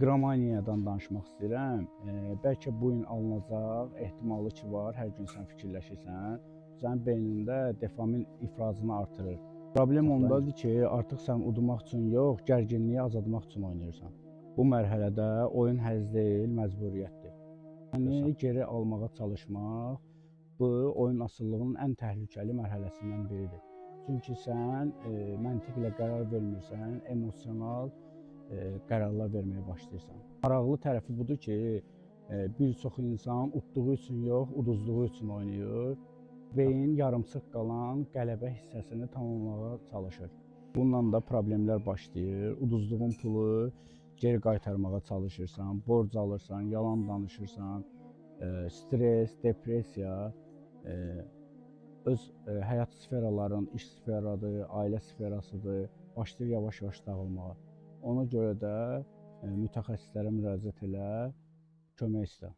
iqramaniyadan danışmaq istəyirəm. Bəlkə bu gün alınacaq, ehtimalı ki var, hər gün sən fikirləşirsən. Sənin beynində dopamin ifrazını artırır. Problem ondadır ki, artıq sən udmaq üçün yox, gərginliyi azaltmaq üçün oynayırsan. Bu mərhələdə oyun həzz deyil, məcburiyyətdir. Yəni geri almağa çalışmaq bu oyun asıllığının ən təhlükəli mərhələsindən biridir. Çünki sən məntiqlə qərar vermirsən, emosional qərarlar verməyə başlayırsan. Maraqlı tərəfi budur ki, bir çox insan utduğu üçün yox, uduzduğu üçün oynayır. Beyin yarımsıq qalan qələbə hissəsini tamamlamağa çalışır. Bununla da problemlər başlayır. Uduzduğun pulu geri qaytarmağa çalışırsan, borc alırsan, yalan danışırsan, stres, depressiya, öz həyat sferaların, iş sferadır, ailə sferasıdır, başlayır yavaş-yavaş dağılmağa. Ona görə də mütəxəssislərə müraciət elə, kömək istə.